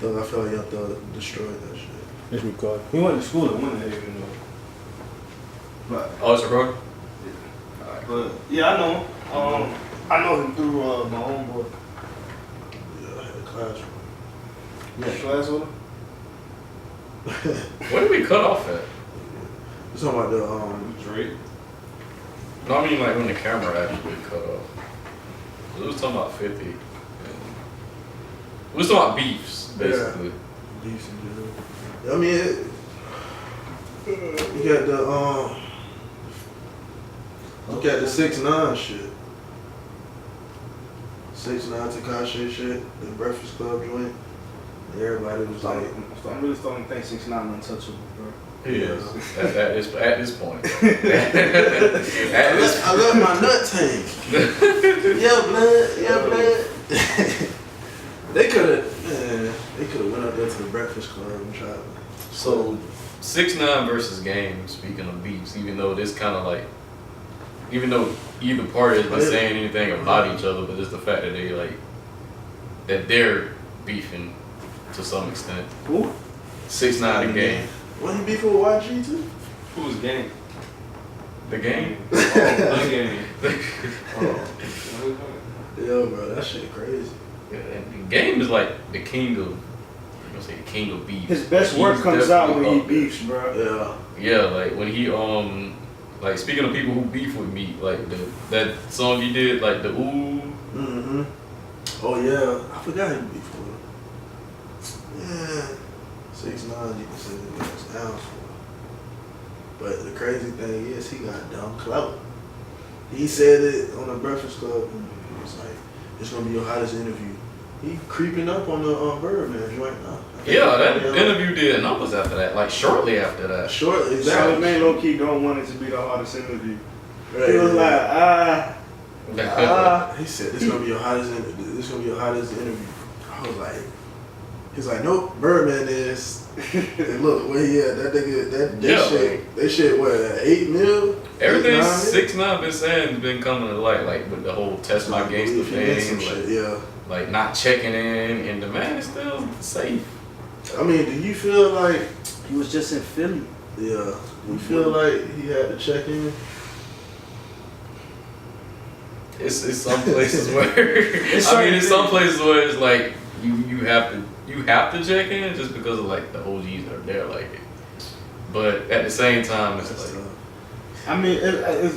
Thug. I feel like Young Thug destroyed that shit. It's recorded. He went to school at Winterhaven though. But Oh, it's recorded? but yeah, I know him. I know him through my homeboy. Yeah, I had a class You had class with him? Where did we cut off at? We're talking about the Drake. No, I mean like when the camera actually cut off. We was talking about 50. We was talking about beefs, basically. decent dude. I mean, you got the look at the 6ix9ine shit. 6ix9ine Tekashi shit, the Breakfast Club joint. And everybody was like, I'm really starting to think 6ix9ine untouchable, bro. He is. At this point. I love my nut tank. Yeah, blood. They could have went up there to the Breakfast Club and tried. So 6ix9ine versus Game, speaking of beefs, even though either party isn't saying anything about each other, but it's the fact that they're beefing to some extent. Who? 6ix9ine and Game. Wasn't he beefing with YG too? Who's Gang? The Game? Oh, the Gang. Yeah, bro, that shit crazy. Yeah, and Game is like the king of, king of beef. His best work comes out when he beefs, bro. Yeah. Yeah, like when he like speaking of people who beef with me, like that song he did, like the ooh. Mm-hmm. Oh yeah, I forgot he beefed with him. Yeah. 6ix9ine, you can say the guy's down for. But the crazy thing is, he got dumb clout. He said it on the Breakfast Club, and he was like, "It's gonna be your hottest interview." He creeping up on the Birdman joint now. Yeah, that interview did numbers after that, like shortly after that. Shortly, Charlotte exactly. Man low key don't want it to be the hardest interview. Right, He was like, he said, "This gonna be your hottest. This gonna be your hottest interview." I was like, he's like, "Nope, Birdman is." And look, where he at? That nigga, that shit, what, 8 mil? Everything 6ix9ine? 6ix9ine been saying has been coming to light, like with the whole test my gangster thing, like, yeah. like not checking in, and the man is still safe. I mean, do you feel like he was just in Philly. Yeah. You feel like he had to check in? It's some places where it's some places where it's like you have to check in just because of like the OGs are there like it. But at the same time, it's like I mean,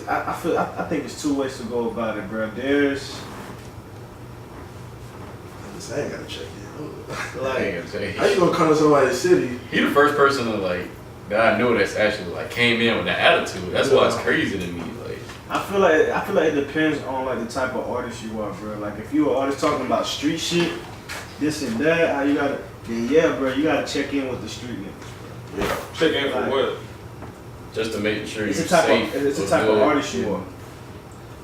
I think it's two ways to go about it, bro. There's I ain't gotta check in. like how you gonna come to somebody's city? He the first person to like that I know that's actually like came in with that attitude. That's why it's crazy to me. Like I feel like it depends on like the type of artist you are, bro. Like if you're an artist talking about street shit, this and that, how you gotta, then yeah, bro, you gotta check in with the street niggas, bro. Yeah. Check in for what? Just to make sure it's you're a type safe. of it's a type of artist you are.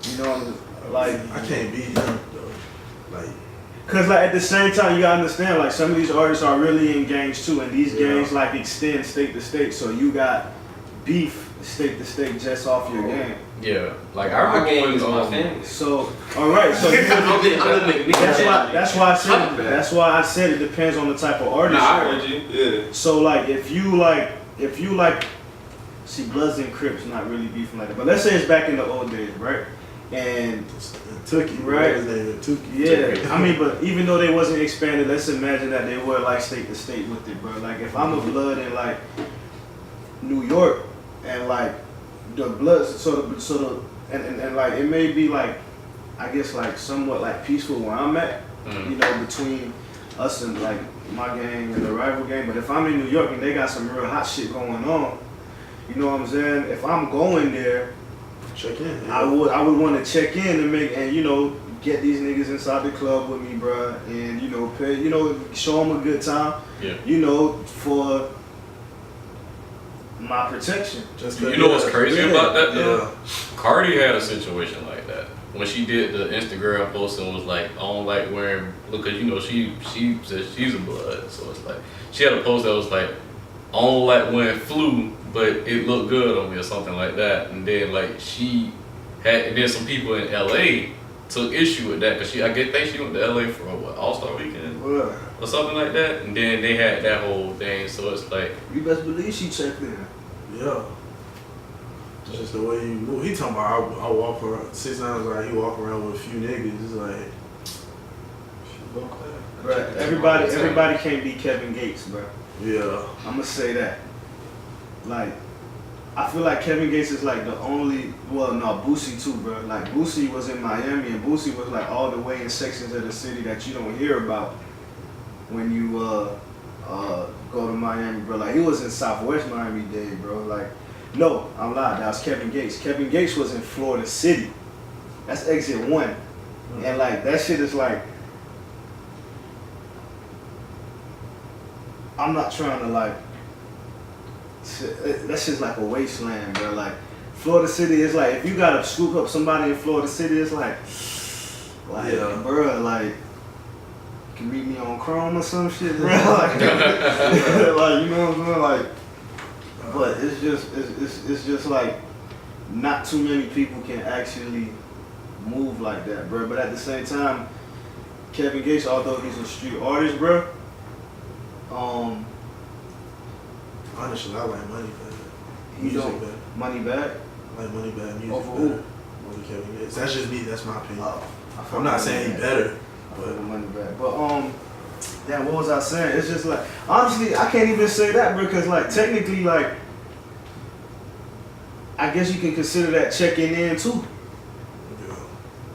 You know, like I can't beat him though. Like. Cause like at the same time you gotta understand like some of these artists are really in gangs too, and these gangs like extend state to state, so you got beef state to state just off your gang. Yeah, like I remember gang is my family. So all right, so that's why I said it depends on the type of artist. Nah, I heard you. Yeah. So like if you see Bloods and Crips not really beefing like that, but let's say it's back in the old days, right? And Tookie, right? His name is Tookie. Yeah, I mean, but even though they wasn't expanded, let's imagine that they were like state to state with it, bro. Like if I'm a Blood in like New York, and like the Bloods, and like it may be like, I guess like somewhat like peaceful where I'm at, you know, between us and like my gang and the rival gang. But if I'm in New York and they got some real hot shit going on, you know what I'm saying? If I'm going there. Check in. Yeah. I would want to check in and you know get these niggas inside the club with me, bruh, and you know show them a good time. Yeah. You know, for my protection. Just you know what's crazy about that though? Yeah. Cardi had a situation like that when she did the Instagram post and was like, I don't like wearing, because you know she says she's a Blood, so it's like she had a post that was like, I don't like wearing flu, but it looked good on me or something like that. And then like and then some people in LA took issue with that because I think she went to LA for what, All-Star Weekend Well, or something like that, and then they had that whole thing. So it's like, you best believe she checked in. Yeah. Just the way you move. He talking about I walk around 6'9", like he walk around with a few niggas. It's like, Bruh, everybody can't be Kevin Gates, bro. yeah. I'm gonna say that. Like, I feel like Kevin Gates is like the only. Well, no, Boosie too, bro. Like Boosie was in Miami, and Boosie was like all the way in sections of the city that you don't hear about when you go to Miami, bro. Like he was in Southwest Miami Dade, bro. Like, no, I'm lying. That was Kevin Gates. Kevin Gates was in Florida City. That's exit 1, and like that shit is like. I'm not trying to like. That shit's like a wasteland, bro. Like Florida City is like if you gotta scoop up somebody in Florida City, it's like, Yeah. bro, like you can meet me on Chrome or some shit, bro. Like, like you know what I'm saying, like. But it's just like not too many people can actually move like that, bro. But at the same time, Kevin Gates, although he's a street artist, bro. Honestly, I like Money Bag. You Music don't better. money back. I like Money Bag music Over better. who? Over Kevin Gates. That's just me. That's my opinion. I I'm not saying he better, but but money back. But damn, what was I saying? It's just like honestly, I can't even say that, bro, because like technically, like I guess you can consider that checking in too. yeah.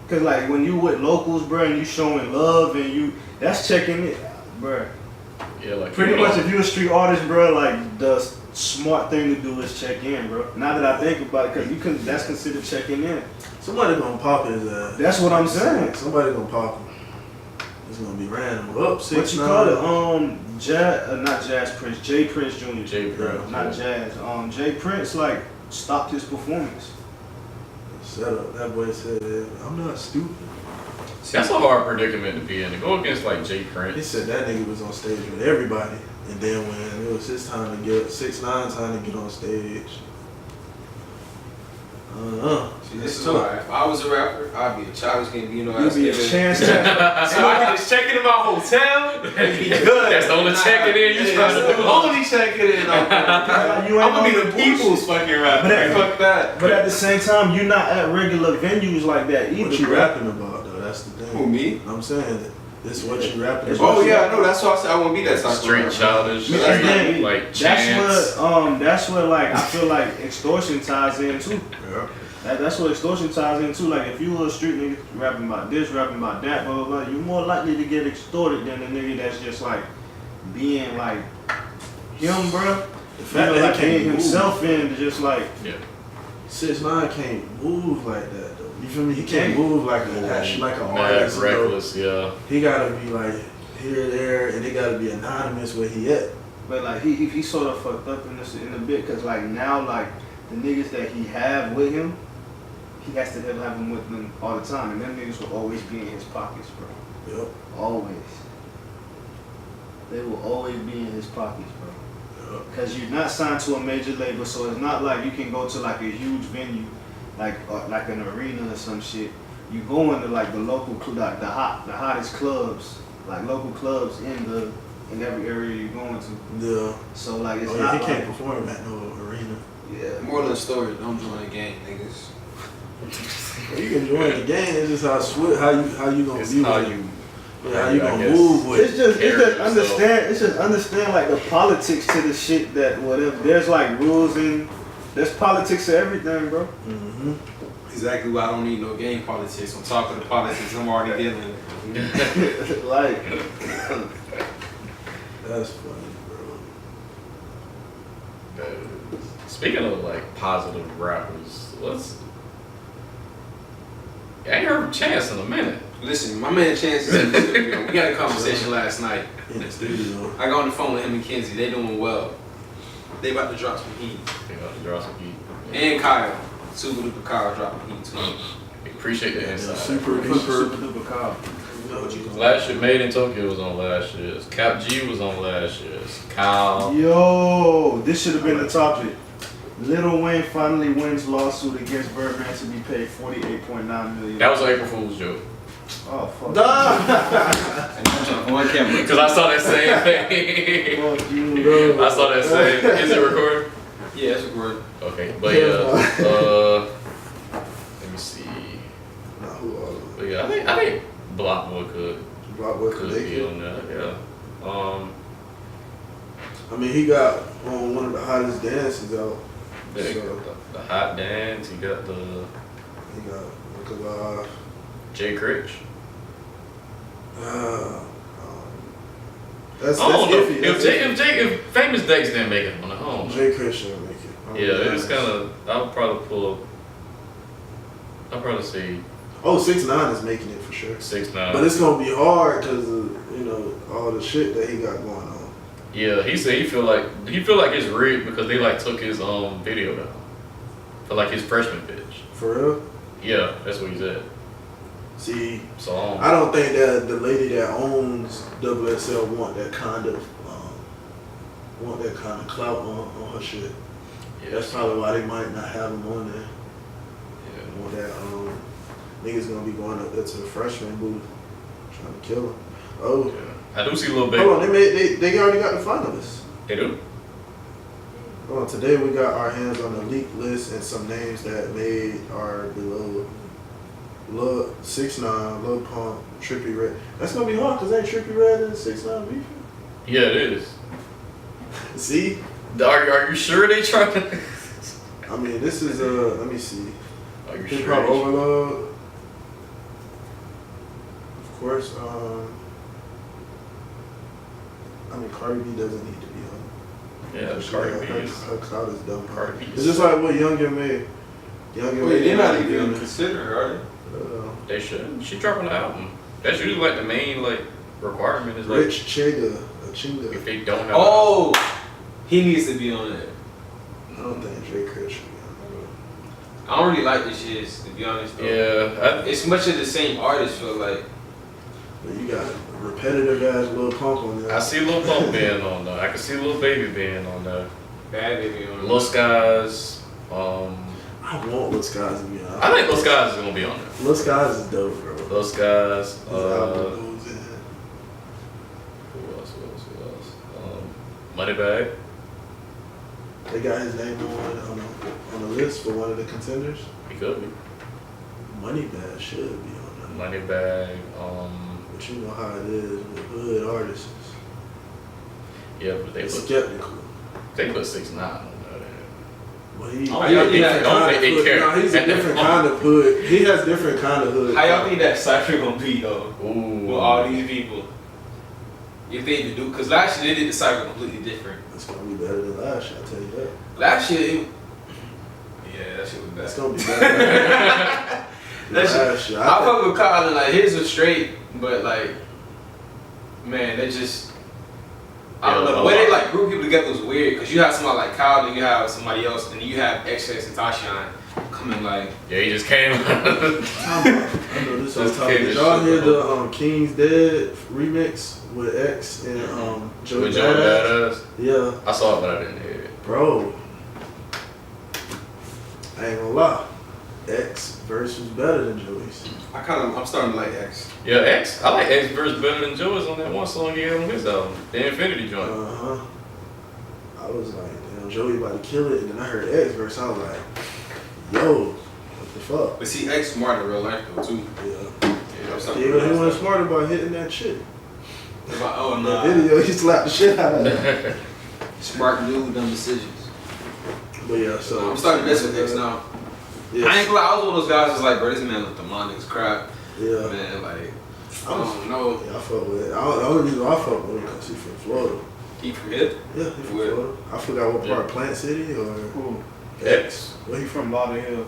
Cause like when you with locals, bro, and you showing love and that's checking in, bro. yeah, like Pretty you know, much, if you're a street artist, bro, like the smart thing to do is check in, bro. Now that I think about it, cause that's considered checking in. Somebody gonna pop his ass. That's what I'm saying. Somebody gonna pop him. It's gonna be random. Up 6'9". What you call it? Not Jazz Prince, Jay Prince Jr. Jay Prince, not Jazz. Jay Prince like stopped his performance. Shut up. That boy said, I'm not stupid. that's a hard predicament to be in. To go against like Jay He Prince. said that nigga was on stage with everybody. And then when it was his time to get 6'9" time to get on stage. See, this is why. If I was a rapper, I'd be a Childish Gambino. You'd be a chance. Somebody just checking in my hotel. It'd be good. That's the only checking in you trying to do. Only checking in. I'm gonna be the people's fucking rapper. Fuck that. But at the same time, you're not at regular venues like that either. What you bro. rapping about though? That's the thing. Who, me? I'm saying this is what you rapping It's about. Oh yeah, I know. That's why I said I won't be that type of Straight rapper. childish, But that's straight, the- like chance. That's where like I feel like extortion ties in too. Yeah. That's what extortion ties in too. Like if you were a street nigga rapping about this, rapping about that, blah blah blah, you're more likely to get extorted than a nigga that's just like being like him, bruh. The fact that Like he can't being move. himself and just like 6'9" can't move like that though. You feel me? He can't move like a Mad, artist. You know? reckless, yeah. He gotta be like here, there, and he gotta be anonymous where he at. But like he sort of fucked up in a bit because like now like the niggas that he have with him, he has to have them with them all the time, and them niggas will always be in his pockets, bro. Yep. Always. They will always be in his pockets, bro. Yep. Because you're not signed to a major label, so it's not like you can go to like a huge venue, like an arena or some shit. You go into like the local, like the hottest clubs, like local clubs in every area you're going to. Yeah. So like it's Oh, not yeah, he like, can't perform at no arena. yeah. Moral of the story: don't join the gang, niggas. Well, you can join the game. It's just how you gonna It's view how it. you, Yeah, how you I gonna guess. move with It's it. just Carry yourself. understand like the politics to the shit that whatever. There's like rules and there's politics to everything, bro. Mm-hmm. Exactly why I don't need no gang politics. On top of the politics I'm already dealing with. Like That's funny, bro. Speaking of like positive rappers, I ain't heard from Chance in a minute. Listen, my man Chance is in the studio. We had a conversation last night. In the studio. I got on the phone with him and Kenzie. They doing well. They about to drop some heat. They about to draw some heat. And Kyle. Super duper Kyle dropping heat too. Appreciate the Yeah, insight. super super duper. duper car. You know what you gonna Last year, Made in Tokyo was on last year's. Cap G was on last year's. Kyle. Yo, this should have been the topic. Lil Wayne finally wins lawsuit against Birdman to be paid $48.9 million. That was an April Fool's joke. Oh fuck. On camera. Because I saw that same thing. Fuck you, bro. I saw that same. Is it recorded? Yeah, it's recorded. Okay, but yeah. Let me see. Nah, who are But yeah, I think Blockboy could Blockboy be Kadeki? on that. Yeah. I mean, he got on one of the hottest dances out. The hot dance. He got the He got Look Alive. Jay Critch. That's I don't know iffy. if Famous Dex didn't make it on the home. Jay Christian make it. Yeah, it was kind of. I'll probably pull up. I'll probably say Oh, 6ix9ine is making it for sure. 6ix9ine. But it's gonna be hard because of all the shit that he got going on. Yeah, he said he feel like it's rigged because they like took his video down for like his freshman pitch. For real? Yeah, that's what he said. See, So I don't think that the lady that owns XXL want that kind of clout on her shit. yeah, That's probably why they might not have him on there. yeah. Want that niggas gonna be going up there to the freshman booth trying to kill him. Oh, Yeah. I do see a little bit. hold on, they already got the finalists. They do. Hold on, today we got our hands on the leaked list and some names that made our below. Lil 6ix9ine, Lil Pump, Trippie Redd. That's gonna be hard because ain't Trippie Redd and 6ix9ine beefing? Yeah, it is. See? Are you sure they trying to? I mean, this is let me see. Are you Hip sure? Hop Overload. Of course, I mean, Cardi B doesn't need to be on. Yeah, She Cardi got- B her, is. her clout is dumb. Cardi B It's is. just like what Youngin made. Youngin Wait, they're not made even it. considering her, are they? They should. She dropping the album. That's usually like the main like requirement is like Rich Chinga. if they don't have. Oh, he needs to be on it. I don't think Drake Chris should be on I don't really like the shits, to be honest. Though. Yeah, It's much of the same artist, feel like. it. But you got repetitive ass Lil Pump on there. I see Lil Pump being on there. I can see Lil Baby being on there. Bad baby on Lil Skies. I want Lil Skies to be on. I think Lil Skies is gonna be on there. Lil Skies is dope, bro. Lil Skies. His album goes in. Who else? Moneybag. They got his name on the list for one of the contenders. He could be. Moneybag should be on there. Moneybag. But you know how it is with hood artists. Yeah, but They're skeptical. they put 6ix9ine on there. But he, How y'all think that- don't think they care. No, he's a different kind of hood. He has different kind of hood. How y'all think that cypher gonna be though? Ooh. With all these people. If they even do, because last year they did the cypher completely different. It's gonna be better than last year, I tell you that. Last year, yeah, that shit was bad. It's gonna be better than last year. I fuck with Colin, like his was straight, but like, man, they just, I don't know, the way they like group people together was weird, because you have somebody like Kyle, then you have somebody else, and then you have XXL and Tashion coming like. Yeah, he just came. I know this on Just top. kidding. Did y'all hear the King's Dead remix with X and Joey With Joey Badass? Badass. Yeah, I saw it, but I didn't hear it. bro. I ain't gonna lie. X verse was better than Joey's. I'm starting to like X. Yeah, X. I like X verse better than Joey's on that one song he had on his album, the Infinity joint. I was like, damn, Joey about to kill it, and then I heard X verse. I was like, yo, what the fuck? But see, X smart in real life though too. Yeah. Yeah, He wasn't smart about hitting that shit. oh That no. video, he slapped the shit out of it. Smart dude, dumb decisions. But yeah, so I'm starting to mess with X now. Yeah, I ain't gonna lie, I was one of those guys that's like, bro, this man look demonic as crap. yeah. Man, like, I I was- don't know. Yeah, I fuck with it. The only reason why I fuck with him because he's from Florida. He from here? Yeah, he's from Where? Florida. I forgot what part, Yeah. Plant City or Who? X. where he He from? from Lauderdale.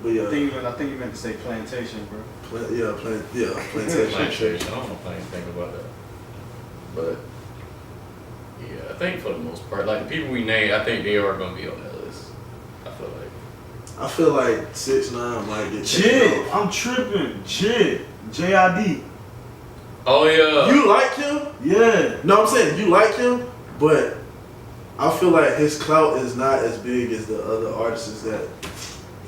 But I yeah, think you meant to say plantation, bro. Plantation. Plantation. I don't know if I anything about that. But yeah, I think for the most part, like the people we named, I think they are gonna be on that list. I feel like. I feel like 6ix9ine might get Jid, taken off. I'm tripping. Jid, J-I-D. Oh yeah. You like him? Yeah. No, I'm saying you like him, but I feel like his clout is not as big as the other artists that.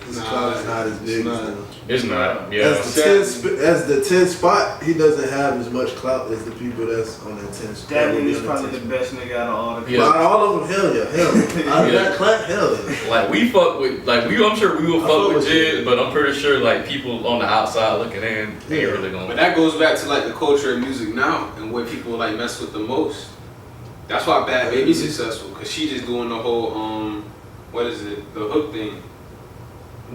His clout is not as big as them. It's not. Yeah. As the 10th spot, he doesn't have as much clout as the people that's on that 10th spot. That nigga's probably the best nigga out of all the. Yeah. But all of them, hell yeah. Out of that clap, hell yeah. Like we fuck with, like we, I'm sure we will fuck with Jid, but I'm pretty sure like people on the outside looking in ain't really gonna. But that goes back to like the culture of music now and what people like mess with the most. That's why Bad Baby's successful, cause she just doing the whole what is it, the hook thing.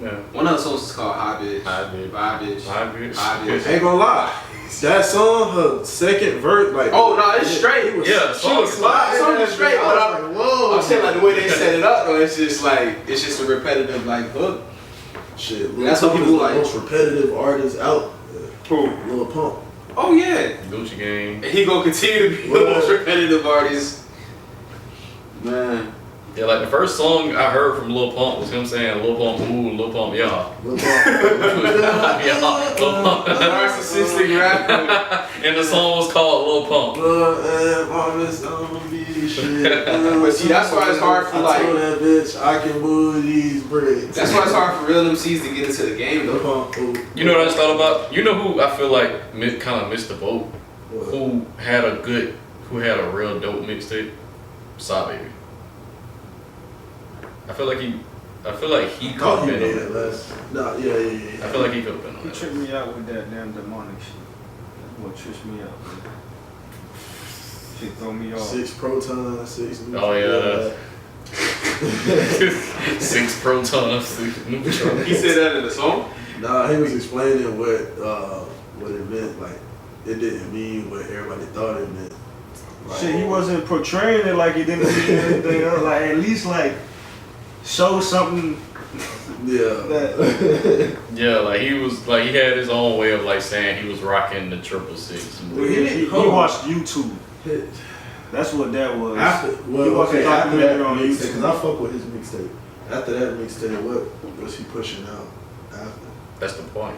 Yeah. One of the songs is called High Bitch. High Bitch. Ain't gonna lie. That song, her second verse, like oh no, it's straight. Yeah, she was sliding. Song is straight, but I'm like, whoa. I'm saying like the way they set it up, though, it's just a repetitive like hook. Shit, that's what people like. The most repetitive artist out. Who? Lil Pump. Oh yeah. Gucci Gang. And he gonna continue to be the most repetitive artist. Man. Yeah, like the first song I heard from Lil Pump was him saying Lil Pump ooh, Lil Pump yeah. Lil Pump. Yeah, Lil Pump. Narcissistic rapper. And the song was called Lil Pump. But see, that's why it's hard for like. I told that bitch I can move these bricks. That's why it's hard for real MCs to get into the game though. You know what I just thought about? You know who I feel like kind of missed the boat? Who had a real dope mixtape? Saw Baby. I feel like he could have been on it. No, yeah. I feel like he could have been on He it. tripped me out with that damn demonic shit. That's what trips me out, man. Shit throw me off. 6 protons, 6 neutrons. Oh yeah. 6 protons, 6 neutrons. He said that in the song? Nah, he was explaining what it meant. Like it didn't mean what everybody thought it meant. Like, Shit, he wasn't portraying it like he didn't mean anything else. Like at least like show something. Yeah. Yeah, like he had his own way of like saying he was rocking the 666. He watched YouTube. That's what that was. After that mixtape, because I fuck with his mixtape. After that mixtape, what was he pushing out after? That's the point.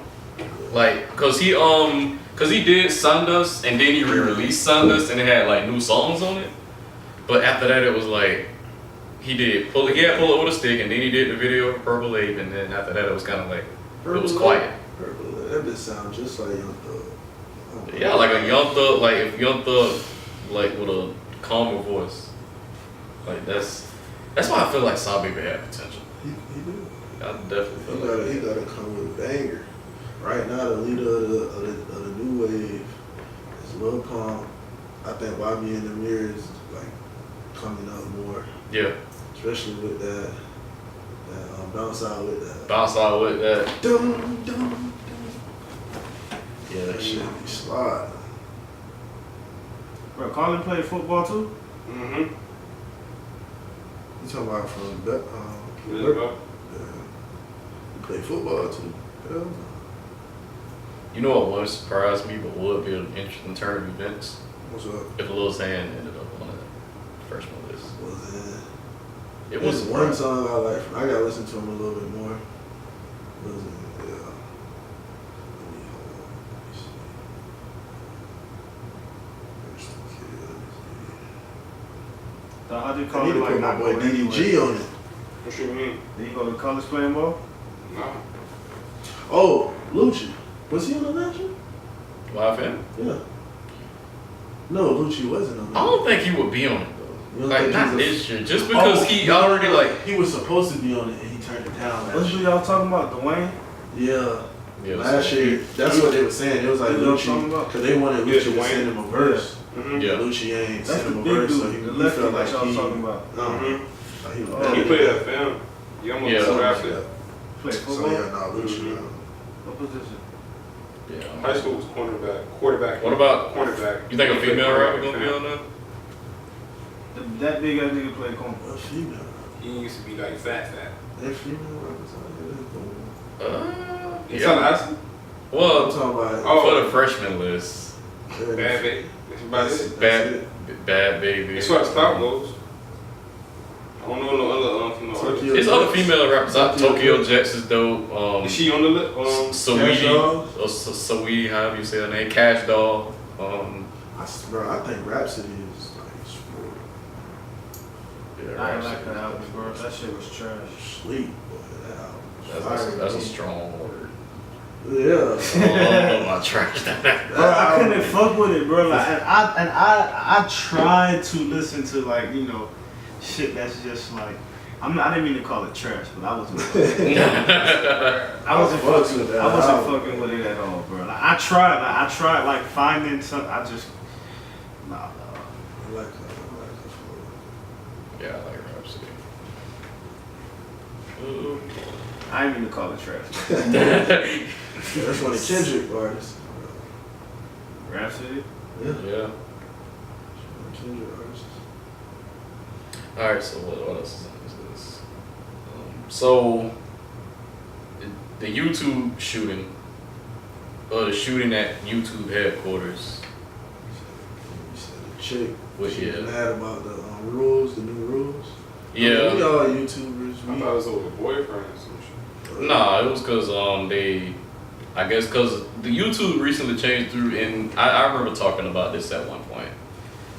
Like, cause he did Sundust and then he re-released Sundust and it had like new songs on it. But after that, it was like he had Pull It With a Stick and then he did the video of Purple Ape and then after that it was kind of like it was quiet. That bitch sound just like Young Thug. Yeah, like a Young Thug, like if Young Thug like with a calmer voice, like that's why I feel like Saw Baby had potential. He do. I definitely feel like he gotta come with a banger. Right now, the leader of the new wave is Lil Pump. I think Why Me in the Mirror is like coming up more. Yeah. Especially with that bounce out with that. Bounce out with that. Dum, dum, dum. Yeah, That shit be slide. Bro, Colin played football too? Mm-hmm. You talking about from Yeah. He played football too. Hell no. You know what wouldn't surprise me, but would be an interesting turn of events What's up? if Lil Xan ended up on the freshman list. Was it? It There's was one song I like. I gotta listen to him a little bit more. Was it? Yeah. Let me see. Where's the kid? Let me see. How do you I call need it to like put my not boy going DDG anywhere? on it. What you mean? Did he go to college playing ball? No. Oh, Lucci. Was he on the national? YFN? Yeah. No, Lucci wasn't on I that. don't think he would be on it You though. don't Like think not he's a- this year, just because he already like. He was supposed to be on it and he turned it down What last you year. y'all talking about? Dwayne? Yeah. Yeah, Last year, that's what they were saying. It was like You know what I'm talking Lucci, about? because they wanted Yeah, Lucci to Dwayne. send him a verse. Mm-hmm. Yeah. Lucci ain't That's sent the him a big verse, dude, so the he lefty felt that like y'all talking about. Like he was Oh. bad. He played that film. You almost Yeah. so after. Play So football? yeah, nah, Lucci. Mhm. What position? Yeah. High school was quarterback. What about? Cornerback. You think a female rapper gonna be on that? That big ass nigga played corner. What female? He used to be like fat. That female rappers out You Yeah. talking about here. I'm Well, talking about. Oh. for the freshman list, Bad Baby? That's about it. bad baby. As far as clout goes. I don't know no other female Tokyo artists. There's other female rappers out. Tokyo Jets is dope. Is she on the list? Cash Doll? Saweetie, or Saweetie, however you say her name. Cash Doll. Bro, I think Rhapsody is like sport. Yeah. that I rap ain't like shit. that album, bro. That shit was trash. Sleep, boy. That album. That's a strong word. Yeah. Oh, my trash. Bro, I couldn't fuck with it, bro. Like, and I tried to listen to like, you know, shit that's just like, I didn't mean to call it trash, but I wasn't. I wasn't fucking with it at all, bro. Like, I tried like finding something. I just nah. I like that. Yeah, I like Rhapsody. I didn't mean to call it trash. Yeah, that's one of Kendrick artists. Rhapsody. Yeah. Kendrick artists. Alright, so what else is this? So, the YouTube shooting, or the shooting at YouTube headquarters. You said the chick. Which, She was yeah. mad about the rules, the new rules. Yeah. I mean, we all YouTubers. I thought it was over boyfriend or some shit. Nah, it was because I guess because the YouTube recently changed through, and I remember talking about this at one point.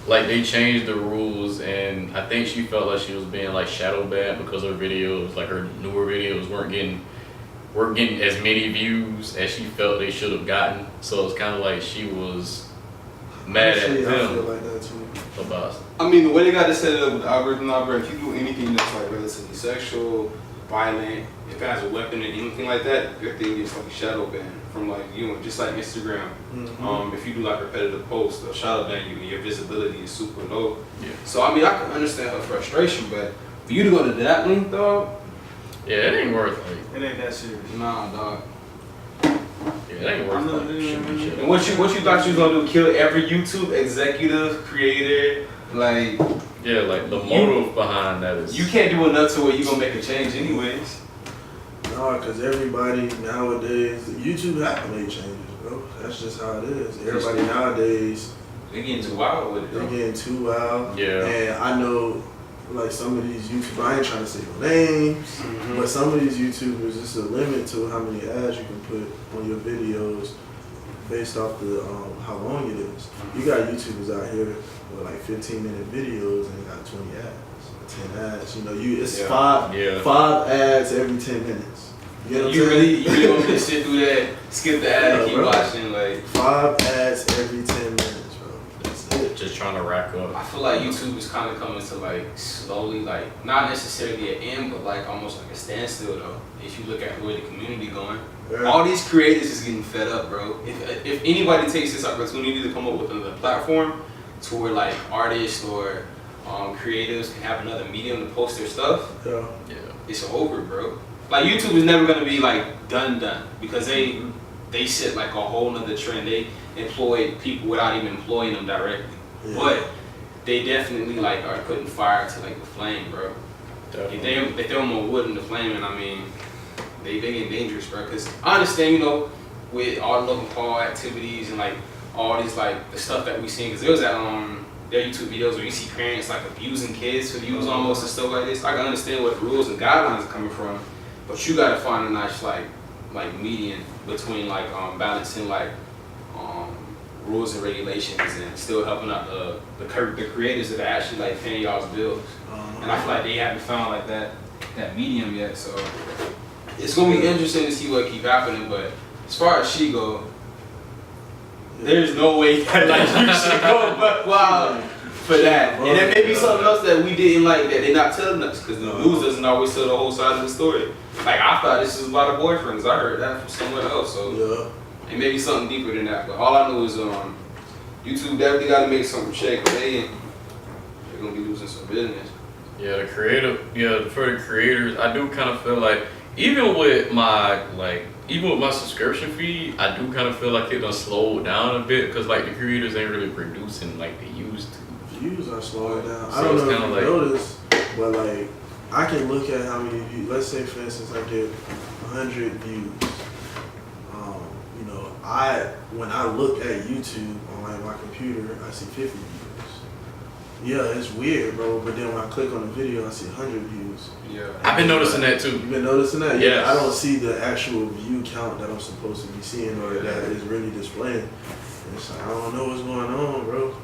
Like, they changed the rules, and I think she felt like she was being like shadow banned because her videos, like her newer videos, weren't getting as many views as she felt they should have gotten. So it's kind of like she was mad at Actually, I feel them like that too. about. I mean, the way they got to set it up with the algorithm, if you do anything that's like relatively sexual, violent, if it has a weapon or anything like that, your thing gets like shadow banned from like, you know, just like Instagram. Mm-hmm. If you do like repetitive posts, they'll shadow ban you and your visibility is super low. Yeah. So I mean, I can understand her frustration, but for you to go to that link, dog, Yeah, it ain't worth It ain't that serious. nah, dog. it ain't worth like shooting shit. And what you thought you was gonna do? Kill every YouTube executive, creator? Like, Yeah, like the motive behind that is. you can't do enough to where you gonna make a change anyways. No, because everybody nowadays, YouTube have to make changes, bro. That's just how it is. Everybody nowadays, They getting too wild with it. they're Though. getting too wild. Yeah. And I know, like, some of these YouTubers, I ain't trying to say no names, but some of these YouTubers, it's a limit to how many ads you can put on your videos based off the how long it is. You got YouTubers out here with like 15-minute videos and they got 20 ads, 10 ads. You know, it's Yeah. five ads every 10 minutes. You know what I'm You saying? really want me to sit through that, skip the ad, and keep bro. watching? Like, 5 ads every 10 minutes, bro. That's it. Just trying to rack up. I feel like YouTube is kind of coming to like slowly, like not necessarily an end, but like almost like a standstill though. If you look at where the community going, Yeah. all these creators is getting fed up, bro. If anybody takes this opportunity to come up with another platform to where like artists or creatives can have another medium to post their stuff, Yeah. Yeah. it's over, bro. Like YouTube is never gonna be like done because they set like a whole nother trend. They employ people without even employing them directly. Yeah. But they definitely like are putting fire to like the flame, bro. If they throw more wood in the flame, and I mean, they get dangerous, bro. Cause I understand, you know, with all the local call activities and like all these like the stuff that we seen. Cause there was that their YouTube videos where you see parents like abusing kids for views almost and stuff like this. I can understand what the rules and guidelines are coming from, but you gotta find a nice like median between like balancing like rules and regulations and still helping out the creators that are actually like paying y'all's bills. And I feel like they haven't found like that medium yet. So it's gonna be interesting to see what keep happening. But as far as she go, there's no way that like you should go but wild for that. And there may be something else that we didn't like that they're not telling us because the news doesn't always tell the whole side of the story. Like I thought this was about her boyfriends. I heard that from somewhere else. So Yeah. it may be something deeper than that. But all I know is YouTube definitely got to make something check. They're gonna be losing some business. Yeah, for the creators, I do kind of feel like even with my subscription feed, I do kind of feel like it done slowed down a bit because like the creators ain't really producing like they used to. Views are slowing down. So I don't it's know if kinda you like- noticed, but like I can look at how many views. Let's say, for instance, I get 100 views. You know, when I look at YouTube on like my computer, I see 50 views. Yeah, it's weird, bro. But then when I click on the video, I see 100 views. Yeah. I've been noticing that too. You've been noticing that? Yes. Yeah. I don't see the actual view count that I'm supposed to be seeing or that is really displaying. And it's like, I don't know what's going on, bro.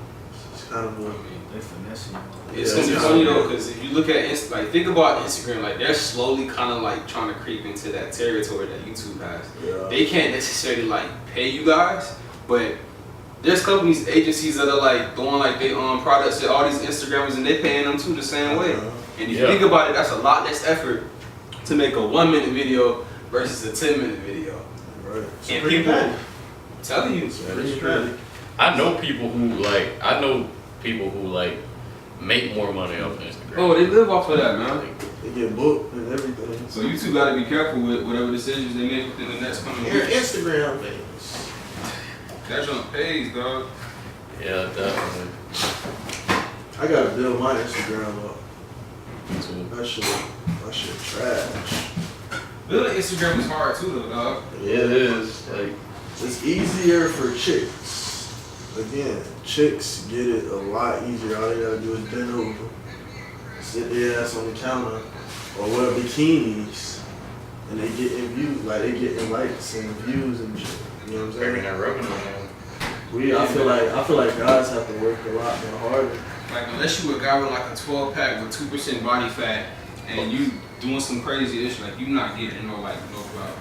It's kind of a. They finessing. It's Yeah, gonna be it's funny kinda though, weird. because if you look at like think about Instagram, like they're slowly kind of like trying to creep into that territory that YouTube has. Yeah. They can't necessarily like pay you guys, but there's companies, agencies that are like doing like they products to all these Instagrammers and they paying them too the same way. And if you think about it, that's a lot less effort to make a 1 minute video versus a 10-minute video. Right. And people, I'm telling you, Pretty patty. I know people who like make more money off Instagram. oh, they live off of that, man. They get booked and everything. So you two gotta be careful with whatever decisions they make within the next coming Your years. Instagram things. That junk pays, dog. Yeah, definitely. I gotta build my Instagram up. Me too. That shit trash. Building Instagram is hard too, though, dog. Yeah, it is. Like, It's easier for chicks. Again, chicks get it a lot easier. All they gotta do is bend over, sit their ass on the counter, or wear bikinis, and they get in views. Like they get in likes and views and shit. You know what I'm bringing saying? that revenue in. I feel like guys have to work a lot more harder. Like, unless you a guy with like a 12-pack with 2% body fat and you doing some crazy ish, like you not getting no clout.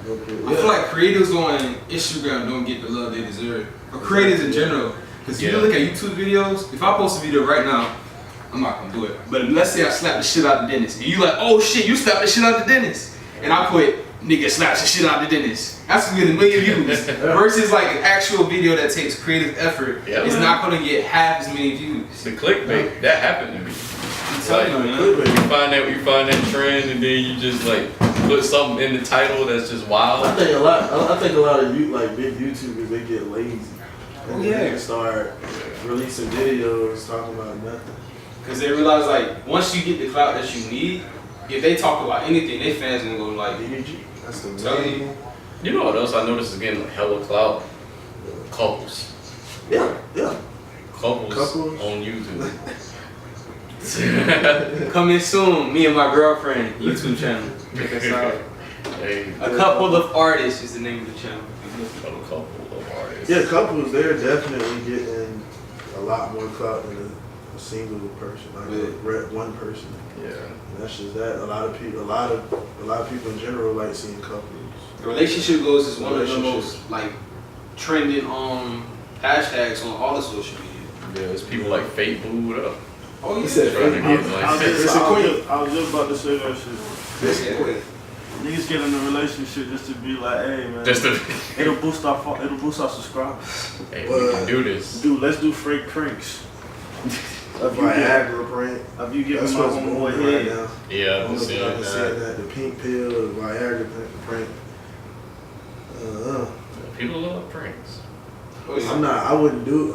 Okay, I feel like creators on Instagram don't get the love they deserve. Or creators in general. Because if you look at YouTube videos, if I post a video right now, I'm not gonna do it. But let's say I slap the shit out of the dentist. And you like, oh shit, you slapped the shit out of the dentist. And I put, nigga slaps the shit out of the dentist. That's gonna get 1 million views. Versus like an actual video that takes creative effort, it's not gonna get half as many views. The clickbait, that happened to me. Like, you find that trend and then you just like put something in the title that's just wild. I think a lot of like big YouTubers, they get lazy. And Yeah. they start releasing videos talking about nothing. Because they realize like once you get the clout that you need, if they talk about anything, they fans gonna go like, DDG. That's the Tell main. you. You know what else I noticed is getting hella clout? Couples. Yeah. Couples on YouTube. coming soon, me and my girlfriend YouTube channel. Check us out. Hey, A couple of artists is the name of the channel. a couple of artists. Yeah, couples, they're definitely getting a lot more clout than a single person, like one person. Yeah. And that's just that. A lot of people in general like seeing couples. The relationship goals is one of the most like trending hashtags on all the social media. Yeah, there's people like fake booed up. Oh, He yeah. said Trying to fake get I was like, just about to say that shit. Yeah. Niggas get in a relationship just to be like, hey man, just to, it'll boost our subscribers. hey, we can do this. Dude, let's do fake pranks. Viagra prank. Have you given That's my what's homeboy going right head? now. Yeah, I've I've been seeing been seeing that. that. The pink pill, the Viagra prank. People love pranks. I wouldn't do,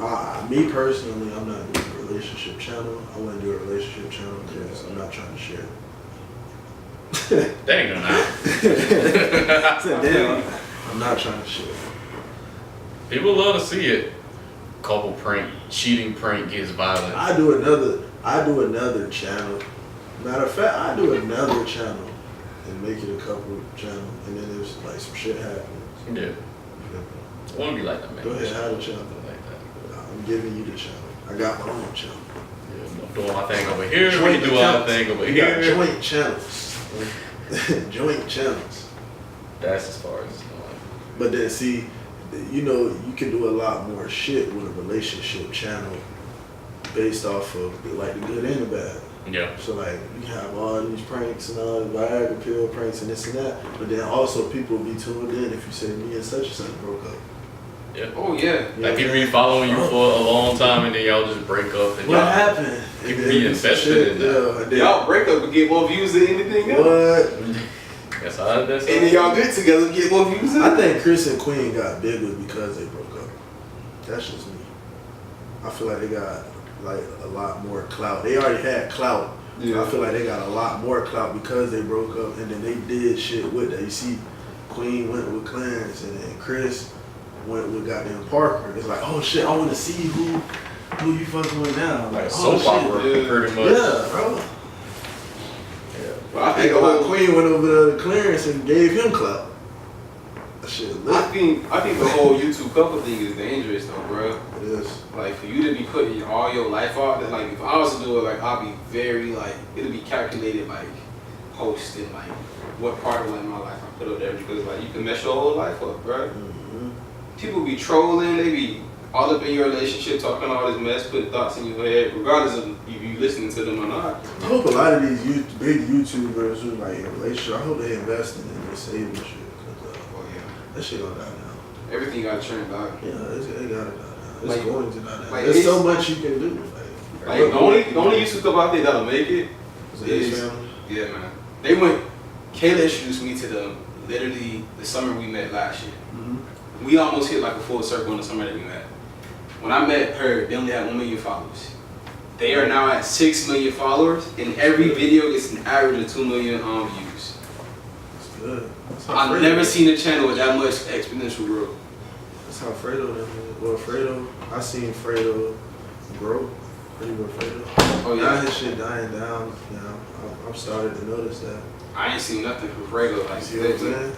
me personally, I'm not doing a relationship channel. I wouldn't do a relationship channel because I'm not trying to share. That ain't gonna happen. Damn. I'm not trying to share. People love to see it. Couple prank, cheating prank gets violent. I do another channel. Matter of fact, I do another channel and make it a couple channel, and then there's like some shit happens. Yeah. I wanna be like that, man. Go ahead, have a channel. Something like that. I'm giving you the channel. I got my own channel. Yeah, I'm doing my thing over here. We Joint do our accounts. thing over We got here. joint channels. Joint channels. That's as far as it's going. But then see, you can do a lot more shit with a relationship channel based off of like the good and the bad. Yeah. So like you have all these pranks and all the Viagra pill pranks and this and that, but then also people be tuned in if you say me and such broke up. Yeah. Oh yeah. Like people be following you for a long time and then y'all just break up and What y'all happened? People And be then invested in that. Yeah, and then, Y'all break up and get more views than anything else. what? That's how that's And then y'all get together and get more views than I think Chris and Queen got bigger because they broke up. That's just me. I feel like they got like a lot more clout. They already had clout. Yeah. I feel like they got a lot more clout because they broke up and then they did shit with that. You see, Queen went with Clarence and then Chris went with goddamn Parker. It's like, oh shit, I want to see who you fucking with now. like Like, soap oh opera yeah. pretty much. Yeah, bro. Well, I I think think old Queen went over to Clarence and gave him clout. That shit I lit. think the whole YouTube couple thing is dangerous though, bro. It is. Like for you to be putting all your life out, that like if I was to do it, like I'll be very like it'll be calculated, like posting like what part of like my life I put up there, because like you can mess your whole life up, bro. Mm-hmm. People be trolling, they be all up in your relationship, talking all this mess, putting thoughts in your head, regardless of if you listening to them or not. I hope a lot of these big YouTubers who like in a relationship, I hope they investing in this saving shit. Cause, Oh yeah, that shit gonna die down. everything got turned out. Yeah, it gotta die down. It's Like- going to die down. like There's it's- so much you can do. Like the only YouTube couple out there that'll make it is family. yeah, man. They went. Kayla introduced me to them literally the summer we met last year. Mm-hmm. We almost hit like a full circle in the summer that we met. When I met her, they only had 1 million followers. They are now at 6 million followers, and every video gets an average of 2 million views. That's good. That's how I've Fredo never is. seen a channel with that much exponential growth. That's how Fredo them is. Well, Fredo, I seen Fredo grow pretty much Fredo. Oh Now yeah, his shit dying down. Now I'm starting to notice that. I ain't seen nothing from Fredo like See what I'm that. saying?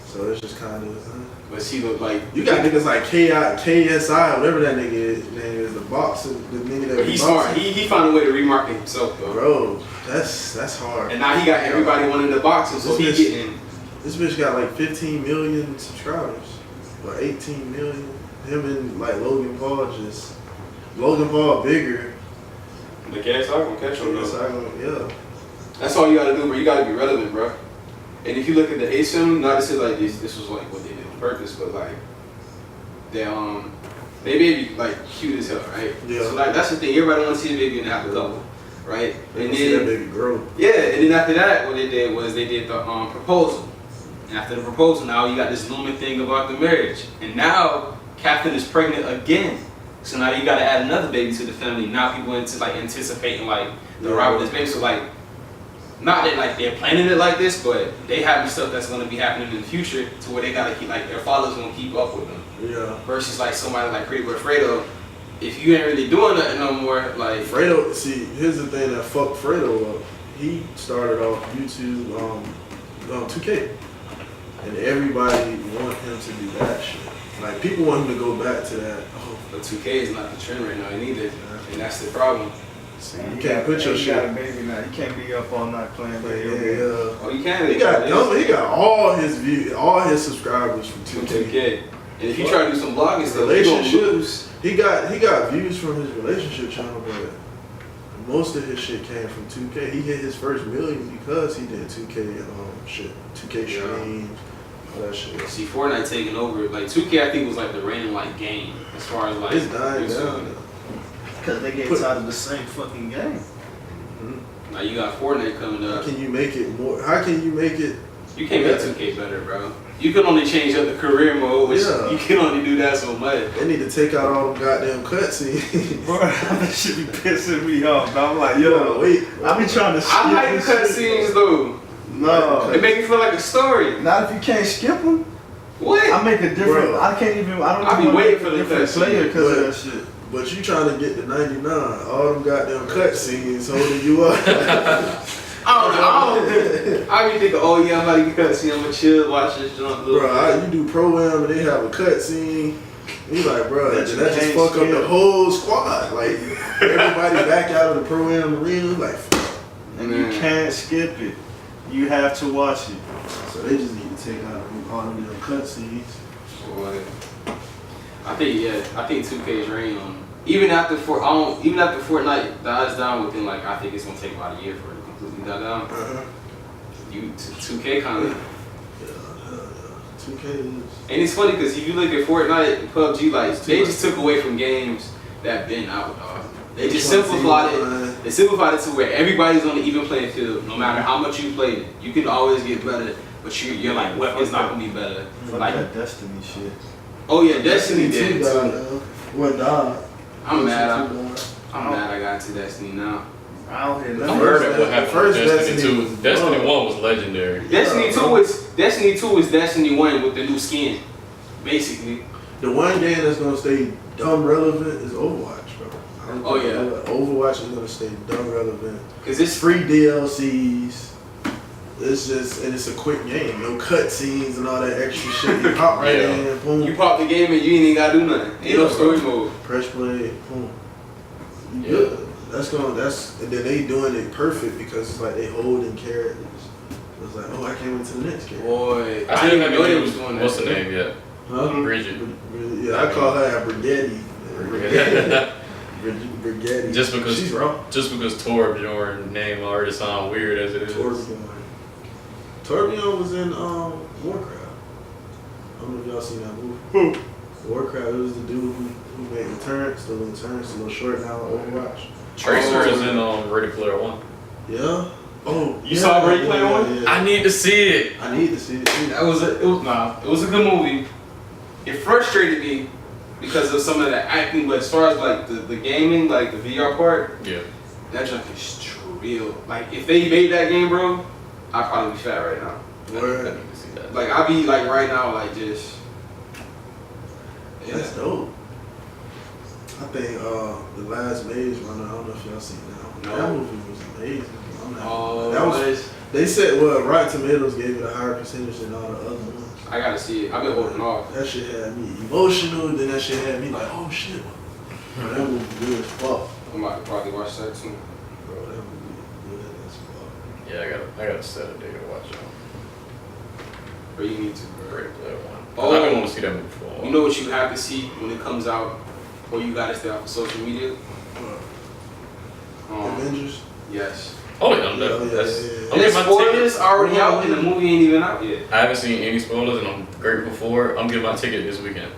So it's just kind of. But she look like You got niggas like KSI, whatever that nigga is, name is, the boxer, the nigga that But be he's smart. boxing. He found a way to remarket himself though. Bro, that's hard. And now he got everybody wanting to box him, so he This bitch- getting. This bitch got like 15 million subscribers, or 18 million. Him and like Logan Paul Logan Paul bigger. The KSI gonna catch him though. KSI, yeah. That's all you gotta do, bro. You gotta be relevant, bro. And if you look at the ASIM, not to say like this was like what they did on purpose, but like they baby like cute as hell, right? Yeah. So like that's the thing. Everybody wants to see a baby and have a couple, right? They And gonna see that then baby grow. yeah, and then after that, what they did was they did the proposal. And after the proposal, now you got this looming thing about the marriage, and now Catherine is pregnant again. So now you got to add another baby to the family. Now people into like anticipating like the arrival of this baby. So like, not that like they're planning it like this, but they having stuff that's gonna be happening in the future to where they gotta keep like their fathers gonna keep up with them. Yeah. Versus like somebody like Pretty Boy Fredo, if you ain't really doing nothing no more, like Fredo, see, here's the thing that fucked Fredo up. He started off YouTube 2K. And everybody want him to do that shit. Like people want him to go back to that. Oh, but 2K is not the trend right now neither, and that's the problem. see, you can't put your You shit. got a baby now. You can't be up all night playing Yeah, video games. yeah. Oh, you can. He got all his views, all his subscribers from 2K. 2K. And if you try to do some blogging stuff, you gonna lose. Relationships. He got views from his relationship channel, but most of his shit came from 2K. He hit his first million because he did 2K shit, 2K Yeah. streams, all that shit. See, Fortnite taking over. Like 2K, I think was like the reigning like game as far as like. It's dying YouTube. down. Because they get tired of the same fucking game. Now you got Fortnite coming How up. can you make it more? How can you make it? You can't make 2K better, bro. You can only change up the career mode, which Yeah. you can only do that so much. They need to take out all them goddamn cutscenes. Bro, that shit be pissing me off. Bro. I'm like, yo, wait. I be trying to skip I like the this shit. cutscenes though. No. It make me feel like a story. Not if you can't skip them. What? I make a different. Bro. I can't even. I don't. I be even waiting make for a the different cutscene, player because of but- that shit. But you trying to get to 99, all them goddamn cutscenes holding you up. I don't know. I be thinking, oh yeah, I'm about to get cutscene. I'm gonna chill, watch this jump. Bro, you do pro-am and they have a cutscene. You like, bro, That that you just can't fuck up skip. the whole squad. Like, everybody back out of the pro-am arena. Like, And Man. you can't skip it. You have to watch it. so they just need to take out all them damn cutscenes. Boy. I think 2K's reign on even after Fortnite dies down within like I think it's gonna take about a year for it to completely die down. Uh-huh. 2K kind of. Yeah. 2K is. And it's funny because if you look at Fortnite and PUBG, like they just took away from games that been out. They just simplified it. They simplified it to where everybody's on the even playing field. No matter how much you played it, you can always get better. But your like weapon's not gonna be better. Fuck Like, that Destiny shit. oh yeah, Destiny did died too. now. What died? I'm mad. Destiny 2 I'm mad I got into Destiny now. I don't hear The I nothing. heard first- that what happened first with Destiny Destiny 2. was Destiny dumb. 1 was legendary. Destiny 2 bro. is Destiny 1 with the new skin, basically. The one game that's gonna stay dumb relevant is Overwatch, bro. I don't Oh, think yeah. Overwatch is gonna stay dumb relevant. Cause it's Free DLCs. It's just, and it's a quick game. No cut scenes and all that extra shit. You hop right in, boom. You pop the game and you ain't even gotta do nothing. Ain't no story mode. Press play, boom. Yeah. Good. And then they doing it perfect because it's like they holding characters. It's like, oh, I came into the next character. Boy, I still didn't haven't know they used was doing that. what's the name yet? Huh? Bridget. Yeah, I call her Brigetti. Brigetti. Just because she's wrong. Just because Torbjorn name already sound weird as it is. Torbjorn was in Warcraft. I don't know if y'all seen that movie. Warcraft, it was the dude who made Returns, the little short now Overwatch. Tracer is in Ready Player One. Yeah. Oh, You saw Ready Player One? I need to see it. I need to see it too. It was a good movie. It frustrated me because of some of the acting, but as far as like the gaming, like the VR part, Yeah. that junk is real. Like if they made that game, bro, I'd probably be fat right now. I Word. need to see that. Like I'd be like right now, like just. That's dope. I think The Last Maze Runner, I don't know if y'all seen that. No. That movie was amazing. Oh, that was. They said Rotten Tomatoes gave it a higher percentage than all the other ones. I gotta see it. I've been holding off. That shit had me emotional. Then that shit had me like, oh shit. Bro, that movie good as fuck. I'm about to probably watch that too. Bro, that movie good as fuck. Yeah, I gotta set a day to watch it. Or you need to, bro. Ready Player One. Oh. I've been wanting to see that movie for a while. You know what you have to see when it comes out, or you gotta stay off of social media? Avengers. Yes. Oh yeah, Yeah. I'm And getting the my spoilers ticket. already out and the movie ain't even out yet. I haven't seen any spoilers and I'm grateful for it. I'm getting my ticket this weekend.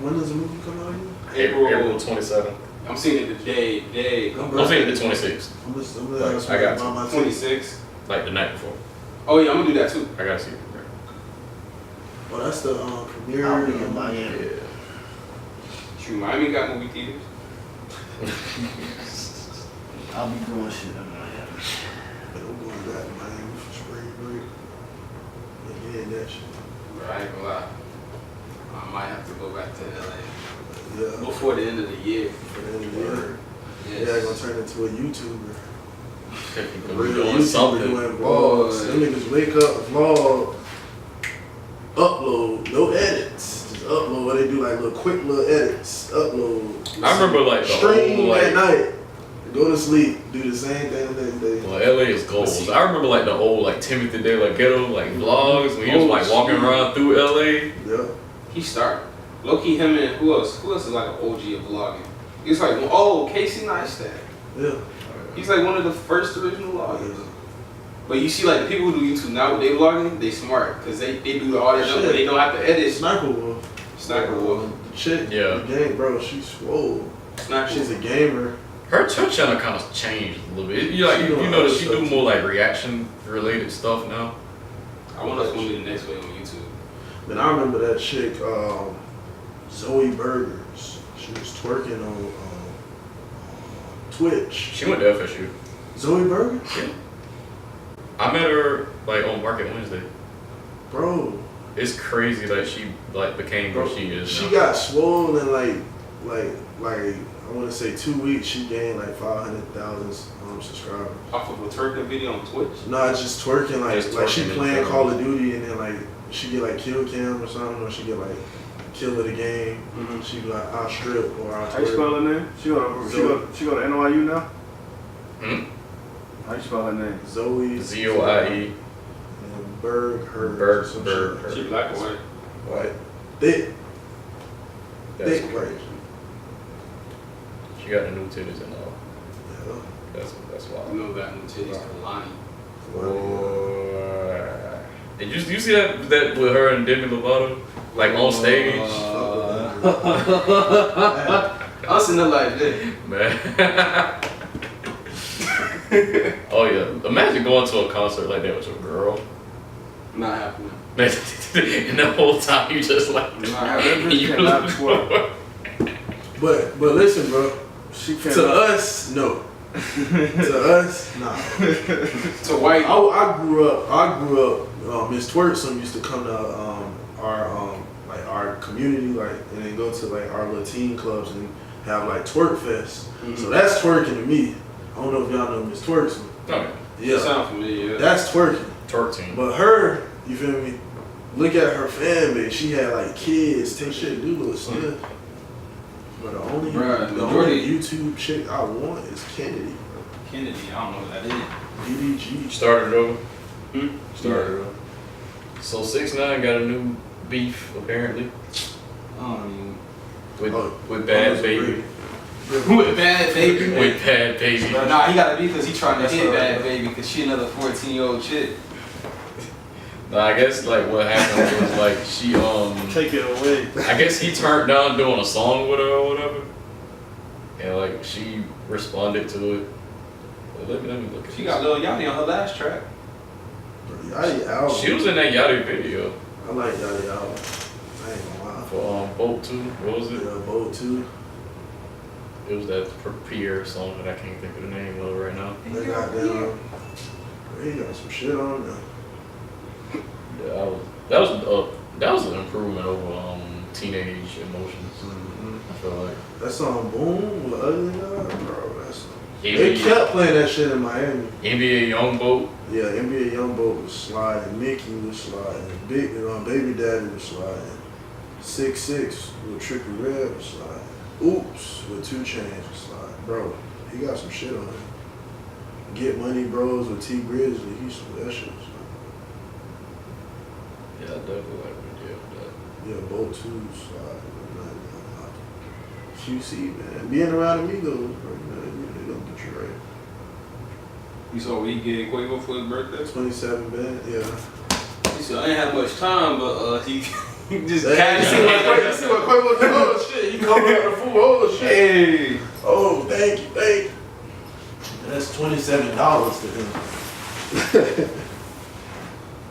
When does the movie come out again? April 27th. I'm seeing it the day. I'm seeing it the 26th. I'm Like, gonna I got buy my ticket. 26. Like the night before. Oh yeah, I'm gonna do that too. I gotta see it. Well, that's the premiere. I'll be in Miami. Yeah. Shoot, Miami got movie theaters. I'll be doing shit in Miami. But I'm going back to Miami for spring break. Again, that shit. Bro, I ain't gonna lie. I might have to go back to LA Yeah. before the end of the year. For the end of the year. Yes. Yeah, gonna turn into a YouTuber. We're doing something. Doing vlogs. Them niggas wake up, vlog, upload, no edits. Just upload. They do like little quick little edits. Upload. I remember like the stream old, like, at night. Go to sleep. Do the same thing the next day. well, LA is goals. I remember like the old like Timothy De La Ghetto like vlogs when he was like walking around through LA. Yeah. He started. Low-key him and who else? Who else is like an OG of vlogging? He's like, Casey Neistat. Yeah. He's like one of the first original vloggers. But you see, like the people who do YouTube now, when they vlogging, they smart because they do all that stuff, but they don't have to edit. Sniper Wolf. Sniper Wolf. The chick. Yeah. The game, bro. She's swole. Sniper She's Wolf. a gamer. Her channel kind of changed a little bit. You like you know that she do more like reaction related stuff now. I want us to do the next way on YouTube. But I remember that chick, Zoe Burgers. She was twerking on Twitch. She went to FSU. Zoe Burgers? Yeah. I met her like on Market Wednesday. Bro. It's crazy that she like became Bro, what she is. She now. got swole in like I want to say 2 weeks. She gained like 500,000 subscribers. Off of a twerking video on Twitch. No, it's just twerking like she twerking playing and Call of Duty and then like she get like kill cam or something, or she get like kill of the game. Mm-hmm. She be like I'll strip or I'll How you twerk. spell her name? She go to NYU now? Hmm? How you spell her name? Zoe ZOIE. and Berg her Berg, some Berg, shit. She black or white? White. Thick. That's Thick crazy. white. She got the new titties and all. Yeah. That's You wild. know that new titties, Kalani. Boy. Did you see that with her and Demi Lovato? Like on stage? I was sitting there like this. Man. Oh yeah. Imagine going to a concert like that with your girl. Not happening. And the whole time you just like Not happening. you cannot twerk. But listen, bro. She To cannot. us, no. To us, nah. To white. I grew up. Miss Twerksome used to come to our community, like, and then go to like our little teen clubs and have like twerk fest. Mm-hmm. So that's twerking to me. I don't know if y'all know Miss Twerksome. Okay. Yeah. Sound familiar. Yeah. That's twerking. Twerk team. But her, you feel me? Look at her fan base. She had like kids, take shit, do little stuff. But the only YouTube chick I want is Kennedy. Kennedy, I don't know what that is. BDG. Started over. Started over. So 6ix9ine got a new beef apparently with Bad Baby. With Bad Baby. With Bad Baby. Nah, he got a beef because he trying to hit Bad Baby because she another 14-year-old chick. Nah, I guess like what happened was like she Take it away. I guess he turned down doing a song with her or whatever, and like she responded to it. Let me look. At She got Lil Yachty on her last track. Yachty album. She was in that Yachty video. I like Yachty album. I ain't gonna lie. For Boat 2, what was it? Yeah, Boat 2. It was that Pierre song that I can't think of the name of right now. They got them. He got some shit on there. Yeah, that was an improvement over Teenage Emotions. I feel like That song Boom with Ugly God, bro. That's they NBA, kept playing that shit in Miami. NBA Young Boat. Yeah, NBA Youngboat was sliding, Mickey was sliding, Baby Daddy was sliding, 6'6" with Trippie Redd was sliding, Oops with 2 Chainz was sliding. Bro, he got some shit on him. Get Money Bros with T Grizzly, that shit was Yeah, I definitely like the idea of that. yeah, Boat 2 sliding. QC, man. Being around Amigos, bro, they don't get you right. You saw what he gave Quavo for his birthday? 27 band, yeah. He said, I ain't have much time, but he just Hey, see what Quavo did? Oh shit, he covered up the food. Oh shit. Hey. Oh, thank you. That's $27 to him.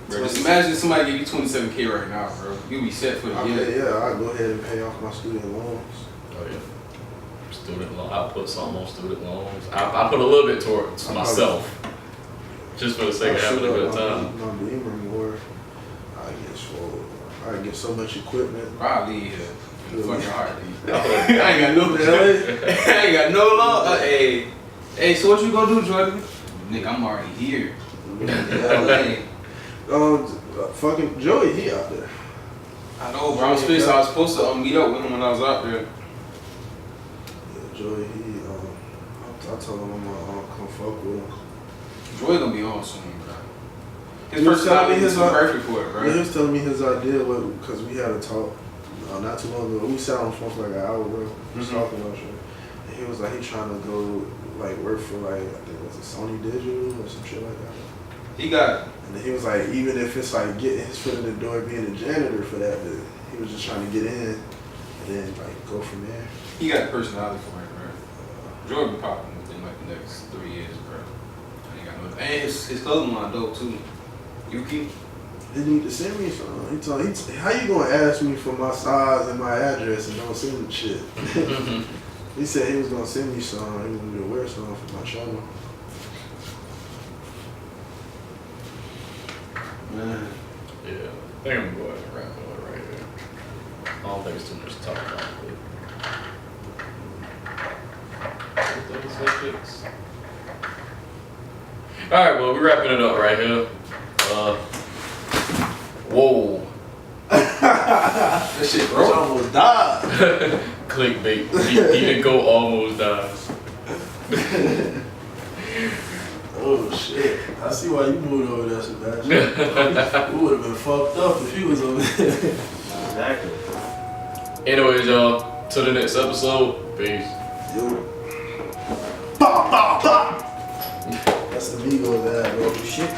Bro, just imagine somebody give you $27K right now, bro. You'll be set for the year. Yeah, I'll go ahead and pay off my student loans. Oh yeah. Student loan. I put some on student loans. I put a little bit towards myself, just for the sake of having a good time. My Beamer more. I get so much equipment. Probably here. Fucking hard. I I ain't got no I ain't got no law. Hey, so what you gonna do, Jordan? Nick, I'm already here. LA. Fucking Joey, he out there. I know, bro. I was supposed to meet up with him when I was out there. Yeah, Joey, I told him I'm gonna come fuck with him. Joey gonna be on soon, bro. His He was telling personality me is so perfect for it, bro. Yeah, he was telling me his idea because we had a talk not too long ago. We sat on the phone for like an hour, bro. We was talking about shit. And he was like, he trying to go like work for like, I think it was a Sony Digital or some shit like that. He got. And then he was like, even if it's like getting his foot in the door, being a janitor for that, but he was just trying to get in and then like go from there. He got personality for it, bro. Jordan be popping within like the next 3 years, bro. He got no. And his clothing line dope too. Yuki. He need to send me some. He told how you gonna ask me for my size and my address and don't send me shit? He said he was gonna send me some. He wanted me to wear some for my channel. Man. Yeah, I think I'm going to go ahead and wrap it up right here. I don't think it's too much to talk about. Alright, well, we're wrapping it up right here. Whoa. That shit, bro. Almost died. Clickbait. He didn't go almost dies. Oh shit. I see why you moved over there, Sebastian. We would have been fucked up if he was over there. Exactly. Anyways, y'all, till the next episode. Peace. Yo. Bah, bah, bah. That's the Migos that, bro. Shit.